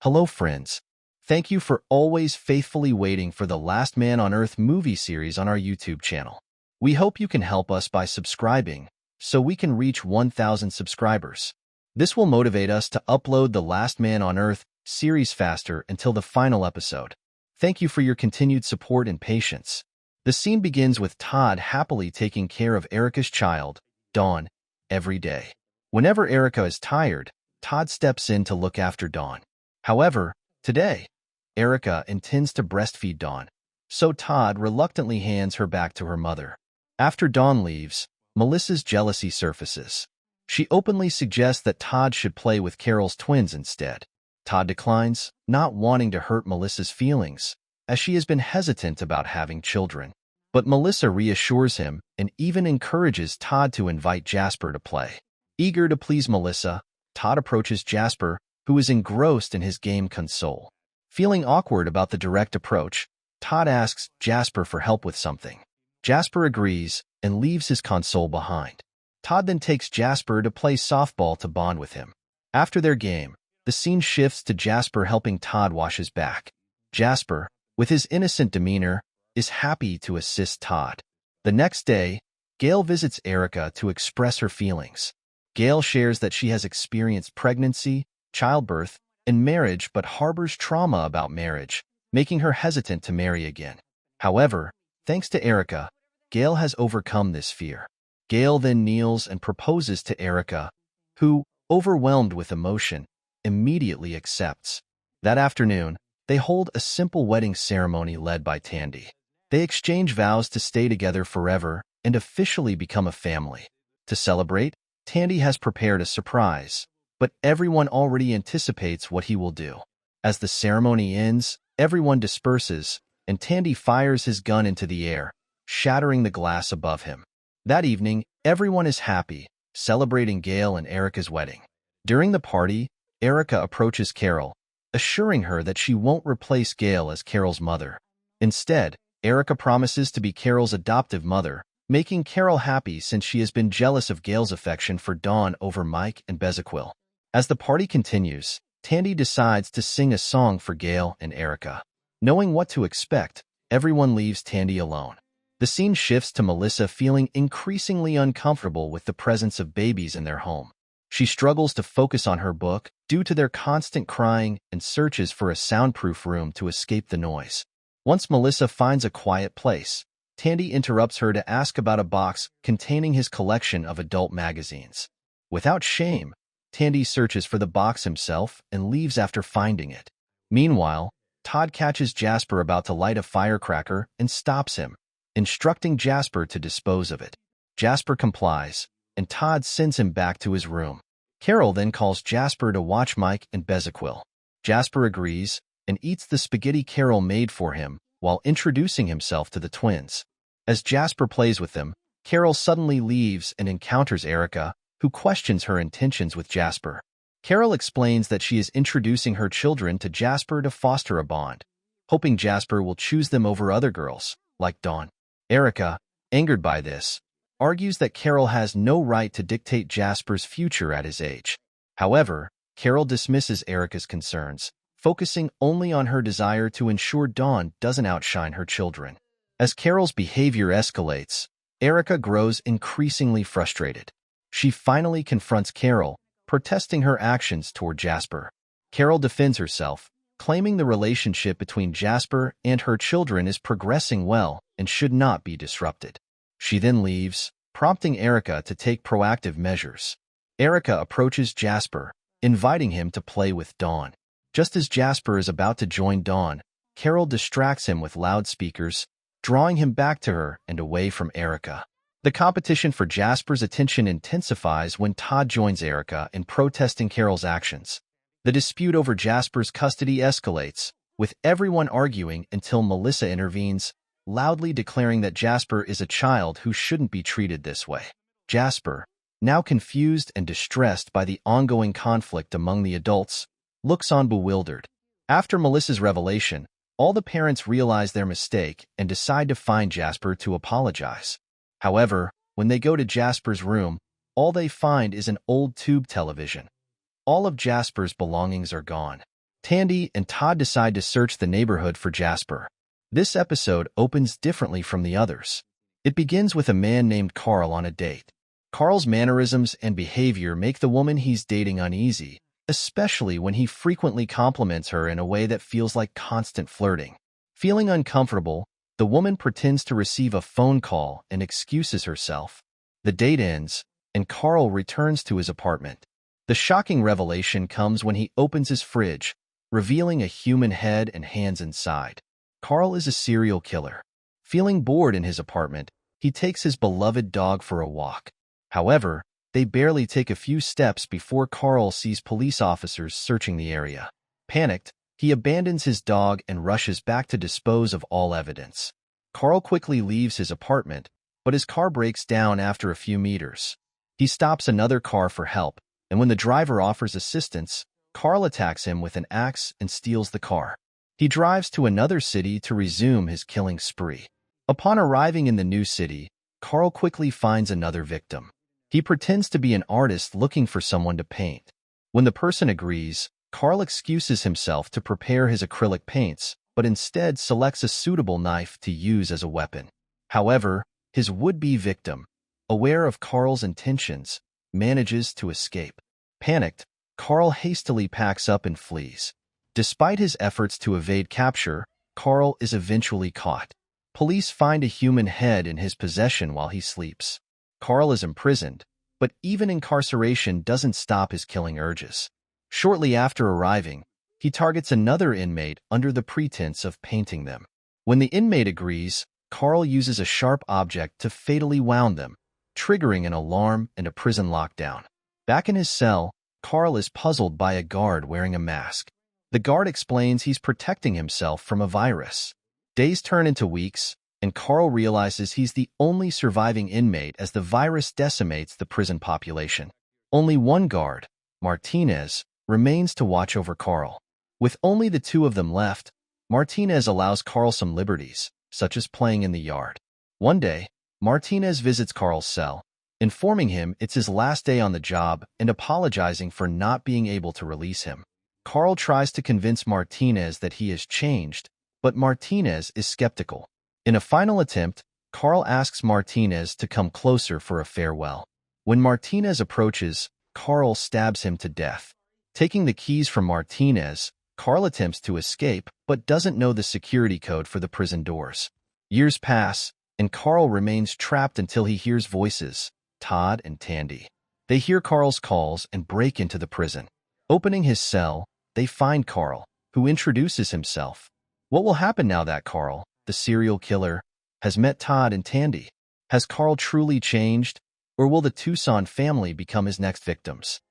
Hello, friends. Thank you for always faithfully waiting for the Last Man on Earth movie series on our YouTube channel. We hope you can help us by subscribing so we can reach 1,000 subscribers. This will motivate us to upload the Last Man on Earth series faster until the final episode. Thank you for your continued support and patience. The scene begins with Todd happily taking care of Erica's child, Dawn, every day. Whenever Erica is tired, Todd steps in to look after Dawn. However, today, Erica intends to breastfeed Dawn, so Todd reluctantly hands her back to her mother. After Dawn leaves, Melissa's jealousy surfaces. She openly suggests that Todd should play with Carol's twins instead. Todd declines, not wanting to hurt Melissa's feelings, as she has been hesitant about having children. But Melissa reassures him and even encourages Todd to invite Jasper to play. Eager to please Melissa, Todd approaches Jasper, who is engrossed in his game console. Feeling awkward about the direct approach, Todd asks Jasper for help with something. Jasper agrees and leaves his console behind. Todd then takes Jasper to play softball to bond with him. After their game, the scene shifts to Jasper helping Todd wash his back. Jasper, with his innocent demeanor, is happy to assist Todd. The next day, Gail visits Erica to express her feelings. Gail shares that she has experienced pregnancy, childbirth, and marriage but harbors trauma about marriage, making her hesitant to marry again. However, thanks to Erica, Gail has overcome this fear. Gail then kneels and proposes to Erica, who, overwhelmed with emotion, immediately accepts. That afternoon, they hold a simple wedding ceremony led by Tandy. They exchange vows to stay together forever and officially become a family. To celebrate, Tandy has prepared a surprise, but everyone already anticipates what he will do. As the ceremony ends, everyone disperses, and Tandy fires his gun into the air, shattering the glass above him. That evening, everyone is happy, celebrating Gail and Erica's wedding. During the party, Erica approaches Carol, assuring her that she won't replace Gail as Carol's mother. Instead, Erica promises to be Carol's adoptive mother, making Carol happy since she has been jealous of Gail's affection for Dawn over Mike and Bezequel. As the party continues, Tandy decides to sing a song for Gail and Erica. Knowing what to expect, everyone leaves Tandy alone. The scene shifts to Melissa feeling increasingly uncomfortable with the presence of babies in their home. She struggles to focus on her book due to their constant crying and searches for a soundproof room to escape the noise. Once Melissa finds a quiet place, Tandy interrupts her to ask about a box containing his collection of adult magazines. Without shame, Tandy searches for the box himself and leaves after finding it. Meanwhile, Todd catches Jasper about to light a firecracker and stops him, instructing Jasper to dispose of it. Jasper complies, and Todd sends him back to his room. Carol then calls Jasper to watch Mike and Bezequel. Jasper agrees and eats the spaghetti Carol made for him while introducing himself to the twins. As Jasper plays with them, Carol suddenly leaves and encounters Erica, who questions her intentions with Jasper. Carol explains that she is introducing her children to Jasper to foster a bond, hoping Jasper will choose them over other girls, like Dawn. Erica, angered by this, argues that Carol has no right to dictate Jasper's future at his age. However, Carol dismisses Erica's concerns, focusing only on her desire to ensure Dawn doesn't outshine her children. As Carol's behavior escalates, Erica grows increasingly frustrated. She finally confronts Carol, protesting her actions toward Jasper. Carol defends herself, claiming the relationship between Jasper and her children is progressing well and should not be disrupted. She then leaves, prompting Erica to take proactive measures. Erica approaches Jasper, inviting him to play with Dawn. Just as Jasper is about to join Dawn, Carol distracts him with loudspeakers, drawing him back to her and away from Erica. The competition for Jasper's attention intensifies when Todd joins Erica in protesting Carol's actions. The dispute over Jasper's custody escalates, with everyone arguing until Melissa intervenes, loudly declaring that Jasper is a child who shouldn't be treated this way. Jasper, now confused and distressed by the ongoing conflict among the adults, looks on bewildered. After Melissa's revelation, all the parents realize their mistake and decide to find Jasper to apologize. However, when they go to Jasper's room, all they find is an old tube television. All of Jasper's belongings are gone. Tandy and Todd decide to search the neighborhood for Jasper. This episode opens differently from the others. It begins with a man named Carl on a date. Carl's mannerisms and behavior make the woman he's dating uneasy, especially when he frequently compliments her in a way that feels like constant flirting. Feeling uncomfortable, the woman pretends to receive a phone call and excuses herself. The date ends, and Carl returns to his apartment. The shocking revelation comes when he opens his fridge, revealing a human head and hands inside. Carl is a serial killer. Feeling bored in his apartment, he takes his beloved dog for a walk. However, they barely take a few steps before Carl sees police officers searching the area. Panicked, he abandons his dog and rushes back to dispose of all evidence. Carl quickly leaves his apartment, but his car breaks down after a few meters. He stops another car for help, and when the driver offers assistance, Carl attacks him with an axe and steals the car. He drives to another city to resume his killing spree. Upon arriving in the new city, Carl quickly finds another victim. He pretends to be an artist looking for someone to paint. When the person agrees, Carl excuses himself to prepare his acrylic paints, but instead selects a suitable knife to use as a weapon. However, his would-be victim, aware of Carl's intentions, manages to escape. Panicked, Carl hastily packs up and flees. Despite his efforts to evade capture, Carl is eventually caught. Police find a human head in his possession while he sleeps. Carl is imprisoned, but even incarceration doesn't stop his killing urges. Shortly after arriving, he targets another inmate under the pretense of painting them. When the inmate agrees, Carl uses a sharp object to fatally wound them, triggering an alarm and a prison lockdown. Back in his cell, Carl is puzzled by a guard wearing a mask. The guard explains he's protecting himself from a virus. Days turn into weeks, and Carl realizes he's the only surviving inmate as the virus decimates the prison population. Only one guard, Martinez, remains to watch over Carl. With only the two of them left, Martinez allows Carl some liberties, such as playing in the yard. One day, Martinez visits Carl's cell, informing him it's his last day on the job and apologizing for not being able to release him. Carl tries to convince Martinez that he has changed, but Martinez is skeptical. In a final attempt, Carl asks Martinez to come closer for a farewell. When Martinez approaches, Carl stabs him to death. Taking the keys from Martinez, Carl attempts to escape but doesn't know the security code for the prison doors. Years pass, and Carl remains trapped until he hears voices, Todd and Tandy. They hear Carl's calls and break into the prison. Opening his cell, they find Carl, who introduces himself. What will happen now that Carl, the serial killer, has met Todd and Tandy? Has Carl truly changed, or will the Tucson family become his next victims?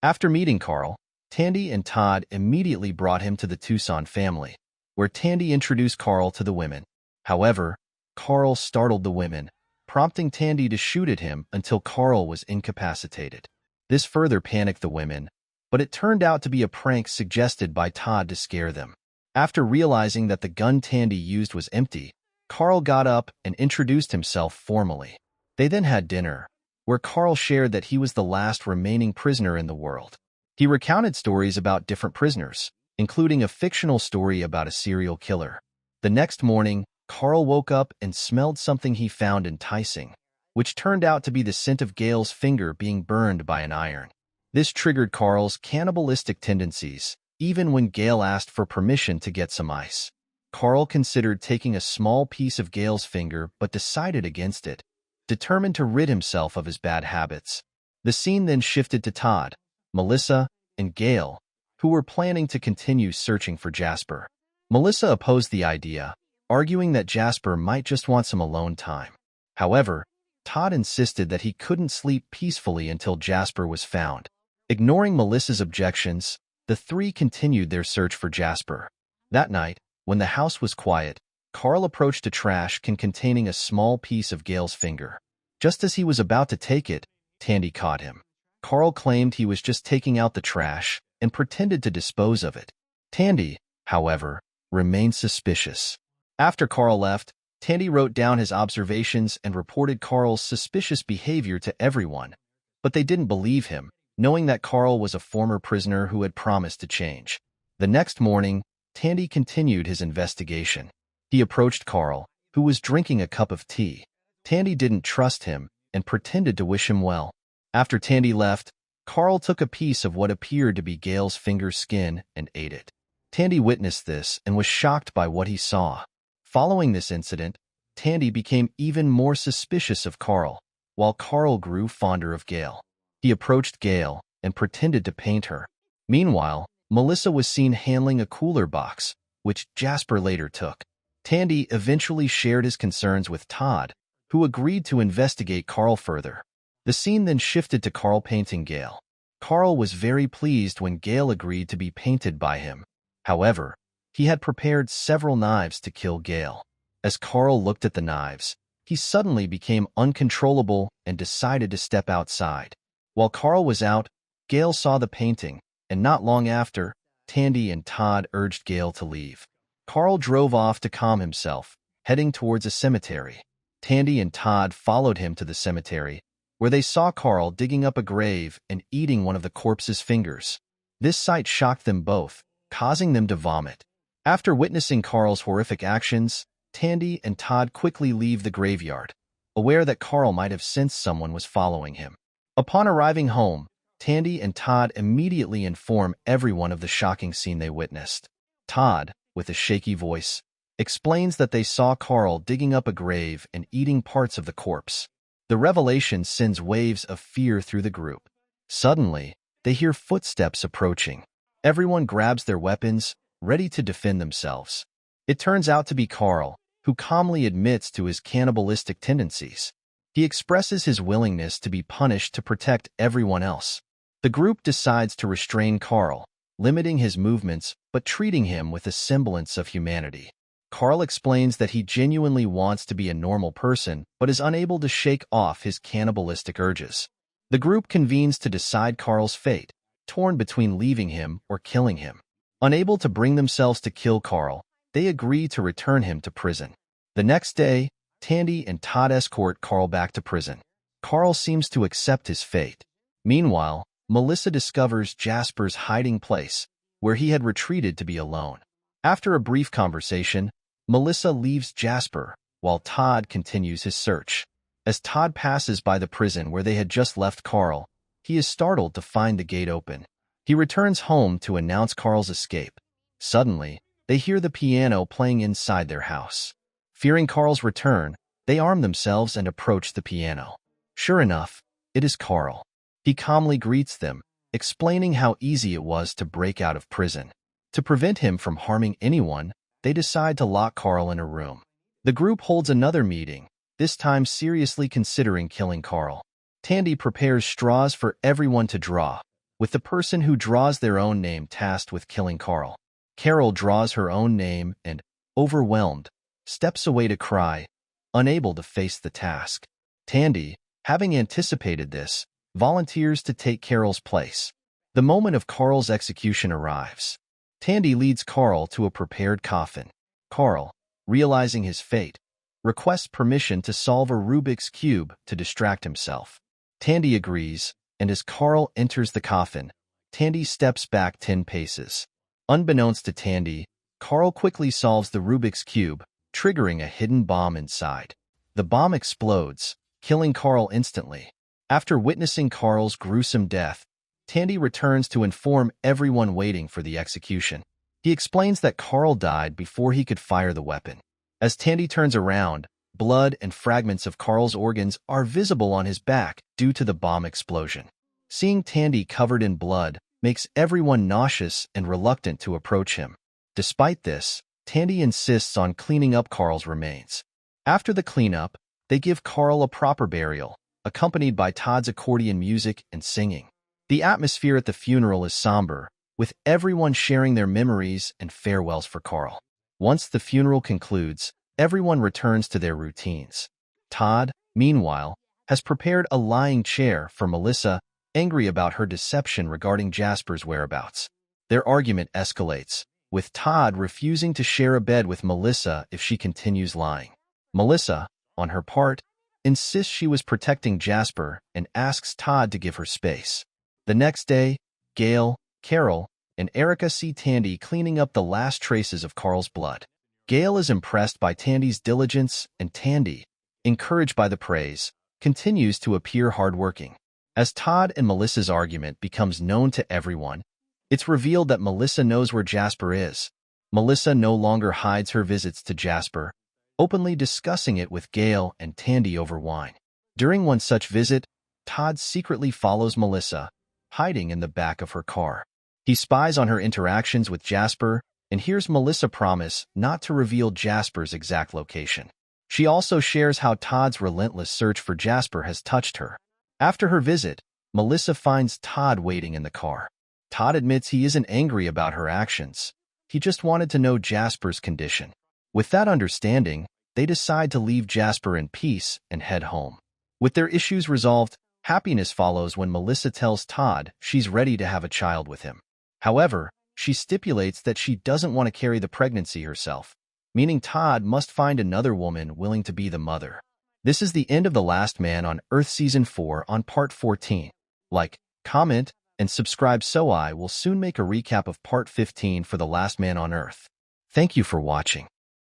After meeting Carl, Tandy and Todd immediately brought him to the Tucson family, where Tandy introduced Carl to the women. However, Carl startled the women, prompting Tandy to shoot at him until Carl was incapacitated. This further panicked the women, but it turned out to be a prank suggested by Todd to scare them. After realizing that the gun Tandy used was empty, Carl got up and introduced himself formally. They then had dinner, where Carl shared that he was the last remaining prisoner in the world. He recounted stories about different prisoners, including a fictional story about a serial killer. The next morning, Carl woke up and smelled something he found enticing, which turned out to be the scent of Gail's finger being burned by an iron. This triggered Carl's cannibalistic tendencies, even when Gail asked for permission to get some ice. Carl considered taking a small piece of Gail's finger but decided against it, determined to rid himself of his bad habits. The scene then shifted to Todd, Melissa, and Gail, who were planning to continue searching for Jasper. Melissa opposed the idea, arguing that Jasper might just want some alone time. However, Todd insisted that he couldn't sleep peacefully until Jasper was found. Ignoring Melissa's objections, the three continued their search for Jasper. That night, when the house was quiet, Carl approached a trash can containing a small piece of Gail's finger. Just as he was about to take it, Tandy caught him. Carl claimed he was just taking out the trash and pretended to dispose of it. Tandy, however, remained suspicious. After Carl left, Tandy wrote down his observations and reported Carl's suspicious behavior to everyone, but they didn't believe him, knowing that Carl was a former prisoner who had promised to change. The next morning, Tandy continued his investigation. He approached Carl, who was drinking a cup of tea. Tandy didn't trust him and pretended to wish him well. After Tandy left, Carl took a piece of what appeared to be Gail's finger skin and ate it. Tandy witnessed this and was shocked by what he saw. Following this incident, Tandy became even more suspicious of Carl, while Carl grew fonder of Gail. He approached Gail and pretended to paint her. Meanwhile, Melissa was seen handling a cooler box, which Jasper later took. Tandy eventually shared his concerns with Todd, who agreed to investigate Carl further. The scene then shifted to Carl painting Gail. Carl was very pleased when Gail agreed to be painted by him. However, he had prepared several knives to kill Gail. As Carl looked at the knives, he suddenly became uncontrollable and decided to step outside. While Carl was out, Gail saw the painting, and not long after, Tandy and Todd urged Gail to leave. Carl drove off to calm himself, heading towards a cemetery. Tandy and Todd followed him to the cemetery, where they saw Carl digging up a grave and eating one of the corpse's fingers. This sight shocked them both, causing them to vomit. After witnessing Carl's horrific actions, Tandy and Todd quickly leave the graveyard, aware that Carl might have sensed someone was following him. Upon arriving home, Tandy and Todd immediately inform everyone of the shocking scene they witnessed. Todd, with a shaky voice, explains that they saw Carl digging up a grave and eating parts of the corpse. The revelation sends waves of fear through the group. Suddenly, they hear footsteps approaching. Everyone grabs their weapons, ready to defend themselves. It turns out to be Carl, who calmly admits to his cannibalistic tendencies. He expresses his willingness to be punished to protect everyone else. The group decides to restrain Carl, limiting his movements but treating him with a semblance of humanity. Carl explains that he genuinely wants to be a normal person but is unable to shake off his cannibalistic urges. The group convenes to decide Carl's fate, torn between leaving him or killing him. Unable to bring themselves to kill Carl, they agree to return him to prison. The next day, Tandy and Todd escort Carl back to prison. Carl seems to accept his fate. Meanwhile, Melissa discovers Jasper's hiding place, where he had retreated to be alone. After a brief conversation, Melissa leaves Jasper, while Todd continues his search. As Todd passes by the prison where they had just left Carl, he is startled to find the gate open. He returns home to announce Carl's escape. Suddenly, they hear the piano playing inside their house. Fearing Carl's return, they arm themselves and approach the piano. Sure enough, it is Carl. He calmly greets them, explaining how easy it was to break out of prison. To prevent him from harming anyone, they decide to lock Carl in a room. The group holds another meeting, this time seriously considering killing Carl. Tandy prepares straws for everyone to draw, with the person who draws their own name tasked with killing Carl. Carol draws her own name and, overwhelmed, steps away to cry, unable to face the task. Tandy, having anticipated this, volunteers to take Carol's place. The moment of Carl's execution arrives. Tandy leads Carl to a prepared coffin. Carl, realizing his fate, requests permission to solve a Rubik's Cube to distract himself. Tandy agrees, and as Carl enters the coffin, Tandy steps back 10 paces. Unbeknownst to Tandy, Carl quickly solves the Rubik's Cube, triggering a hidden bomb inside. The bomb explodes, killing Carl instantly. After witnessing Carl's gruesome death, Tandy returns to inform everyone waiting for the execution. He explains that Carl died before he could fire the weapon. As Tandy turns around, blood and fragments of Carl's organs are visible on his back due to the bomb explosion. Seeing Tandy covered in blood makes everyone nauseous and reluctant to approach him. Despite this, Tandy insists on cleaning up Carl's remains. After the cleanup, they give Carl a proper burial, accompanied by Todd's accordion music and singing. The atmosphere at the funeral is somber, with everyone sharing their memories and farewells for Carl. Once the funeral concludes, everyone returns to their routines. Todd, meanwhile, has prepared a lying chair for Melissa, angry about her deception regarding Jasper's whereabouts. Their argument escalates, with Todd refusing to share a bed with Melissa if she continues lying. Melissa, on her part, insists she was protecting Jasper and asks Todd to give her space. The next day, Gail, Carol, and Erica see Tandy cleaning up the last traces of Carl's blood. Gail is impressed by Tandy's diligence, and Tandy, encouraged by the praise, continues to appear hardworking. As Todd and Melissa's argument becomes known to everyone, it's revealed that Melissa knows where Jasper is. Melissa no longer hides her visits to Jasper, openly discussing it with Gail and Tandy over wine. During one such visit, Todd secretly follows Melissa, hiding in the back of her car. He spies on her interactions with Jasper and hears Melissa promise not to reveal Jasper's exact location. She also shares how Todd's relentless search for Jasper has touched her. After her visit, Melissa finds Todd waiting in the car. Todd admits he isn't angry about her actions. He just wanted to know Jasper's condition. With that understanding, they decide to leave Jasper in peace and head home. With their issues resolved, happiness follows when Melissa tells Todd she's ready to have a child with him. However, she stipulates that she doesn't want to carry the pregnancy herself, meaning Todd must find another woman willing to be the mother. This is the end of The Last Man on Earth Season 4 on Part 14. Like, comment, and subscribe so I will soon make a recap of Part 15 for The Last Man on Earth. Thank you for watching.